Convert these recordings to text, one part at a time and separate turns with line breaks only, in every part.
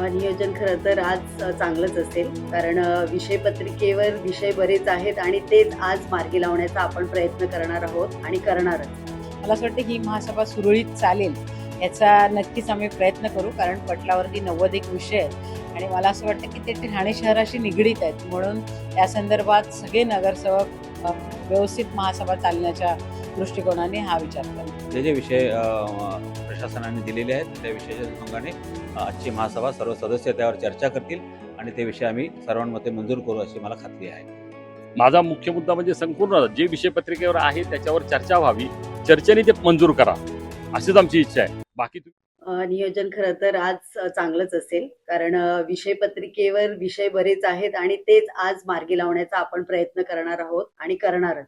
नियोजन खरं तर आज चांगलंच असेल. कारण विषय पत्रिकेवर विषय बरेच आहेत आणि तेच आज मार्गी लावण्याचा आपण प्रयत्न करणार आहोत आणि करणारच.
मला असं वाटतं ही महासभा सुरळीत चालेल याचा नक्कीच आम्ही प्रयत्न करू, कारण पटलावरती 91 विषय आहेत आणि मला असं वाटतं की ते ठाणे शहराशी निगडीत आहेत. म्हणून या संदर्भात सगळे नगरसेवक व्यवस्थित महासभा चालण्याच्या दृष्टिकोनाने हा विचार करतात.
जे विषय प्रशासनाने दिलेले आहेत त्या विषयाच्या अनुषंगाने आजची महासभा सर्व सदस्य त्यावर चर्चा करतील आणि ते विषय आम्ही सर्वांमध्ये मंजूर करू अशी मला खात्री आहे.
माझा मुख्य मुद्दा म्हणजे संपूर्ण जे विषय पत्रिकेवर आहे त्याच्यावर चर्चा व्हावी, चर्चेने ते मंजूर करा अशीच आमची इच्छा आहे. बाकी
नियोजन खरं तर आज चांगलंच असेल. कारण विषय पत्रिकेवर विषय बरेच आहेत आणि तेच आज मार्गी लावण्याचा आपण प्रयत्न करणार आहोत आणि करणारच.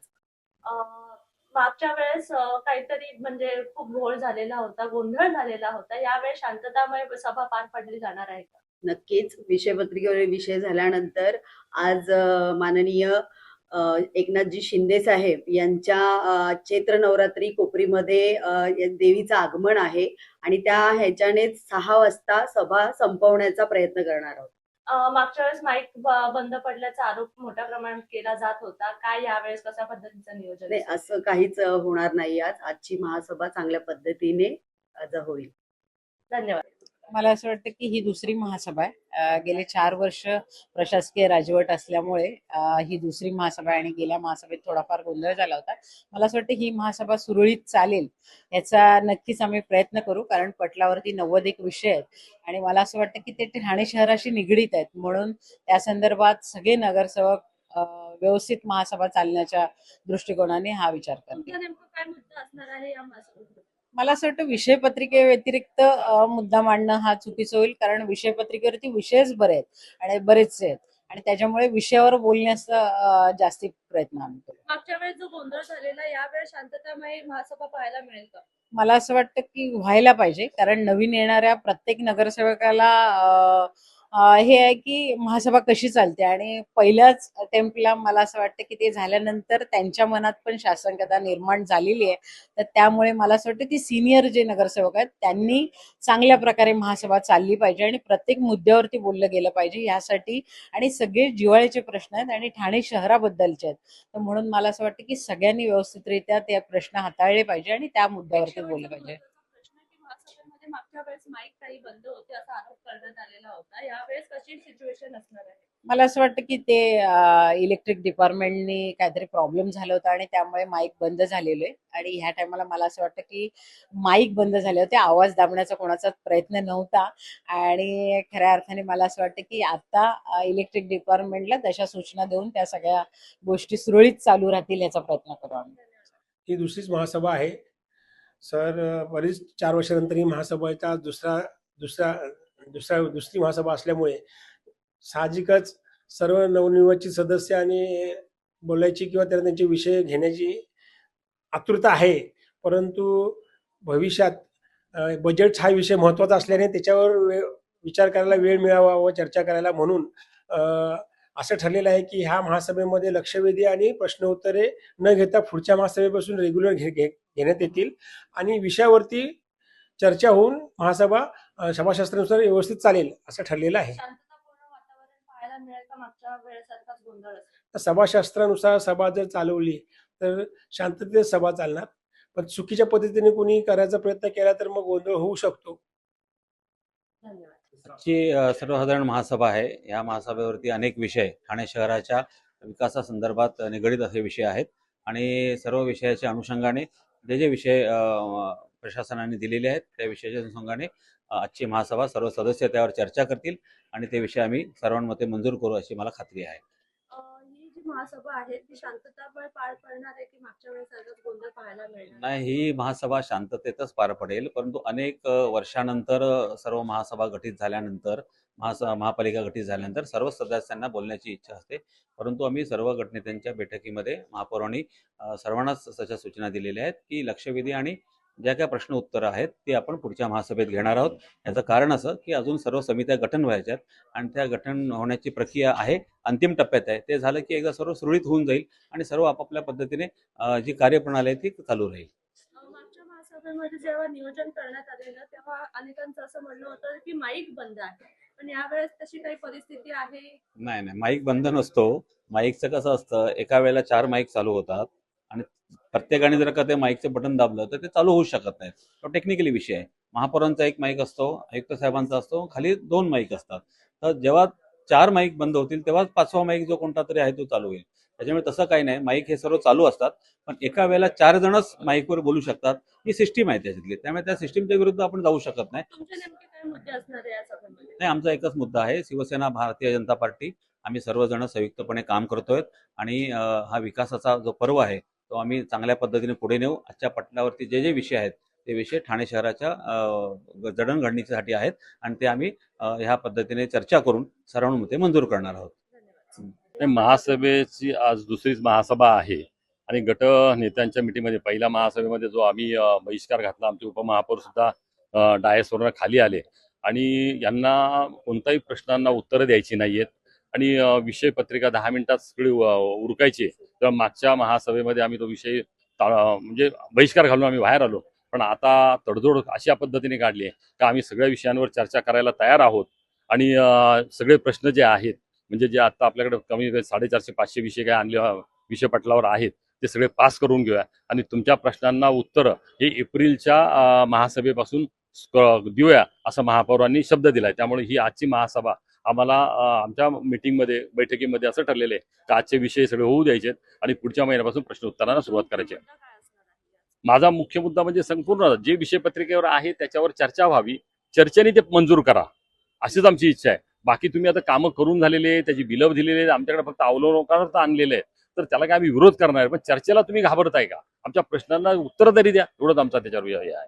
मागच्या वेळेस काहीतरी म्हणजे खूप घोळ झालेला होता, गोंधळ झालेला होता. यावेळेस शांततामय सभा पार पडली जाणार आहे का?
नक्कीच विषय पत्रिकेवर विषय झाल्यानंतर आज माननीय एकनाथजी शिंदे साहेब यांच्या चैत्र नवरात्री कोपरीमध्ये देवीचं आगमन आहे आणि त्या ह्याच्यानेच 6 वाजता सभा संपवण्याचा प्रयत्न करणार आहोत.
मागच्या वेळेस माईक बंद पडल्याचा आरोप मोठ्या प्रमाणात केला जात होता. काय यावेळेस कशा पद्धतीचं नियोजन
नाही,
असेल?
असं काहीच होणार नाही. आजची महासभा चांगल्या पद्धतीने होईल.
धन्यवाद.
मला असं वाटतं की ही दुसरी महासभा आहे. गेले 4 वर्ष प्रशासकीय राजवट असल्यामुळे ही दुसरी महासभा आहे आणि गेल्या महासभेत थोडाफार गोंधळ झाला होता. मला असं वाटतं ही महासभा सुरळीत चालेल याचा नक्कीच आम्ही प्रयत्न करू, कारण पटलावरती 91 विषय आहेत आणि मला असं वाटतं की ते ठाणे शहराशी निगडीत आहेत. म्हणून त्या संदर्भात सगळे नगरसेवक व्यवस्थित महासभा चालण्याच्या दृष्टिकोनाने हा विचार करतात.
तुमचा नेमका काय मुद्दा असणार आहे या महासभेत?
मला असं वाटतं विषय पत्रिके व्यतिरिक्त मुद्दा मांडणं हा चुकीचं होईल, कारण विषय पत्रिकेवरती विषयच बरेचसे आहेत आणि त्याच्यामुळे विषयावर बोलण्याचा जास्ती प्रयत्न आम्ही करू.
मागच्या वेळेस जो गोंधळ झालेला यावेळेस शांततामय महासभा पाहायला मिळेल का?
मला असं वाटतं की व्हायला पाहिजे, कारण नवीन येणाऱ्या प्रत्येक नगरसेवकाला हे आहे की महासभा कशी चालते आणि पहिल्याच अटेम्प्टला मला असं वाटतं की ते झाल्यानंतर त्यांच्या मनात पण शासनकता निर्माण झालेली आहे. तर त्यामुळे मला असं वाटतं की सिनियर जे नगरसेवक आहेत त्यांनी चांगल्या प्रकारे महासभा चालली पाहिजे आणि प्रत्येक मुद्द्यावरती बोललं गेलं पाहिजे यासाठी. आणि सगळे जिव्हाळ्याचे प्रश्न आहेत आणि ठाणे शहराबद्दलचे आहेत. तर म्हणून मला असं वाटतं की सगळ्यांनी व्यवस्थितरित्या ते प्रश्न हाताळले पाहिजे आणि त्या मुद्द्यावरती बोललं पाहिजे.
प्रश्न की महासभेमध्ये मागच्या वेळेस माईक काही बंद होते असा आरोप करण्यात आलेला होता. यावेळेस कशी सिच्युएशन असणार आहे?
मला असं वाटतं की ते इलेक्ट्रिक डिपार्टमेंटनी काहीतरी प्रॉब्लेम झाला होता आणि त्यामुळे माईक बंद झालेले आहे आणि ह्या टायमाला मला असं वाटतं की माईक बंद झाले होते, आवाज दाबण्याचा कोणाचाच प्रयत्न नव्हता आणि खऱ्या अर्थाने मला असं वाटतं की आता इलेक्ट्रिक डिपार्टमेंटला तशा सूचना देऊन त्या सगळ्या गोष्टी सुरळीत चालू राहतील याचा प्रयत्न करू आम्ही.
ही दुसरीच महासभा आहे सर. बरीच 4 वर्षानंतर ही महासभेचा दुसरी महासभा असल्यामुळे साहजिकच सर्व नवनिर्वाचित सदस्य आणि बोलायची किंवा त्यांचे विषय घेण्याची आतुरता आहे. परंतु भविष्यात बजेट हा विषय महत्त्वाचा असल्याने त्याच्यावर विचार करायला वेळ मिळावा व चर्चा करायला म्हणून असं ठरलेलं आहे की ह्या महासभेमध्ये लक्षवेधी आणि प्रश्नोत्तरे न घेता पुढच्या महासभेपासून रेग्युलर घेण्यात येतील आणि विषयावरती चर्चा होऊन महासभा सभाशास्त्रानुसार व्यवस्थित चालेल असं ठरलेलं आहे.
शांततापूर्ण वातावरण पाहायला मिळेल का मागच्या वेळेसारखाच गोंधळ असेल?
तर सभाशास्त्रानुसार सभा जर चालवली तर शांततेत सभा चालणार, पण चुकीच्या पद्धतीने कोणी करायचा प्रयत्न केला तर मग गोंधळ होऊ शकतो.
धन्यवाद.
आजची सर्वसाधारण महासभा आहे. या महासभेवरती अनेक विषय ठाणे शहराच्या विकासासंदर्भात निगडीत असे विषय आहेत आणि सर्व विषयाच्या अनुषंगाने जे विषय प्रशासनाने दिलेले आहेत त्या विषयाच्या अनुषंगाने आजची महासभा सर्व सदस्य त्यावर चर्चा करतील आणि ते विषय आम्ही सर्वांमध्ये मंजूर करू अशी मला खात्री आहे.
ही जी महासभा आहे ती शांततामय पार पडणार आहे की मागच्या वेळेसारखाच गोंधळ पाहायला मिळणार?
नाही, ही महासभा शांततेतच पार पडेल, परंतु अनेक वर्षानंतर सर्व महासभा गठीत झाल्यानंतर महापालिका गठीत झाल्यानंतर सर्व सदस्यांना बोलण्याची इच्छा असते. परंतु आम्ही सर्व गटनेत्यांच्या बैठकीमध्ये महापौरांनी सर्वांनाच तशा सूचना दिलेल्या आहेत की लक्षवेधी आणि ज्या काही प्रश्न उत्तरं आहेत ते आपण पुढच्या महासभेत घेणार आहोत. याचं कारण असं की अजून सर्व समित्या गठन व्हायच्या आहेत आणि त्या गठन होण्याची प्रक्रिया आहे, अंतिम टप्प्यात आहे. ते झालं की एकदा सर्व सुरळीत होऊन जाईल आणि सर्व आपापल्या पद्धतीने जी कार्यप्रणाली आहे ती चालू राहील.
मागच्या महासभेमध्ये जेव्हा नियोजन करण्यात आलेलं तेव्हा अनेकांचं असं म्हणणं होतं की माईक बंद आहे. पण यावेळेस तशी काही परिस्थिती आहे?
नाही नाही, माईक बंद नसतो. माईकचं कसं असतं, एका वेळेला 4 माईक चालू होतात आणि प्रत्येकाने जर का ते माईकचं बटन दाबलं तर ते चालू होऊ शकत नाहीत. तो टेक्निकली विषय आहे. महापौरांचा एक माईक असतो, आयुक्त साहेबांचा असतो, खाली 2 माईक असतात. तर जेव्हा 4 माईक बंद होतील तेव्हाच 5वा माईक जो कोणता तरी आहे तो चालू होईल. त्याच्यामुळे तसं काही नाही, माईक हे सर्व चालू असतात, पण एका वेळेला 4 जणच माईकवर बोलू शकतात. ही सिस्टीम आहे त्याच्यातली. त्यामुळे त्या सिस्टीमच्या विरुद्ध आपण जाऊ शकत नाही.
तुमचे नेमके काय मुद्दे असणार आहे या सभेमध्ये?
नाही, आमचा एकच मुद्दा आहे, शिवसेना भारतीय जनता पार्टी आम्ही सर्वजण संयुक्तपणे काम करतोय आणि हा विकासाचा जो पर्व आहे तो आम्ही चांगल्या पद्धतीने पुढे नेऊ. आजच्या पटलावरती जे जे विषय आहेत ते विषय ठाणे शहराच्या जडणघडणीसाठी आहेत आणि ते आम्ही ह्या पद्धतीने चर्चा करून सर्वानुमते मंजूर करणार आहोत.
नाही, महासभेची आज दुसरीच महासभा आहे आणि गट नेत्यांच्या मिटिंगमध्ये पहिल्या महासभेमध्ये जो आम्ही बहिष्कार घातला, आमचे उपमहापौर सुद्धा डायसवरून खाली आले आणि यांना कोणत्याही प्रश्नांना उत्तरं द्यायची नाहीयेत आणि विषय पत्रिका 10 मिनिटात सगळी उरकायची. तर मागच्या महासभेमध्ये आम्ही तो विषय म्हणजे बहिष्कार घालून आम्ही बाहेर आलो, पण आता तडजोड अशा पद्धतीने काढली आहे का आम्ही सगळ्या विषयांवर चर्चा करायला तयार आहोत आणि सगळे प्रश्न जे आहेत म्हणजे जे आता आपल्याकडे कमी 450-500 विषय काय आणले विषय पटलावर आहेत ते सगळे पास करून घेऊया आणि तुमच्या प्रश्नांना उत्तरं हे एप्रिलच्या महासभेपासून देऊया असं महापौरांनी शब्द दिलाय. त्यामुळे ही आजची महासभा आम्हाला आमच्या मीटिंगमध्ये बैठकीमध्ये असं ठरलेलं आहे की आजचे विषय सगळे होऊ द्यायचे आणि पुढच्या महिन्यापासून प्रश्न उत्तरांना सुरुवात करायची आहे.
मुद्दा काय असणार आहे?
माझा मुख्य मुद्दा म्हणजे संपूर्ण जे विषय पत्रिकेवर आहे त्याच्यावर चर्चा व्हावी, चर्चेने ते मंजूर करा अशीच आमची इच्छा आहे. बाकी तुम्ही आता कामं करून झालेले आहे, त्याची बिलं दिलेली आहेत, आमच्याकडे फक्त अवलोकनार्थ आणलेलं आहे, तर त्याला काय आम्ही विरोध करणार आहे. पण चर्चेला तुम्ही घाबरताय का? आमच्या प्रश्नांना उत्तर तरी द्या, एवढंच आमचा त्याच्यावर हे आहे.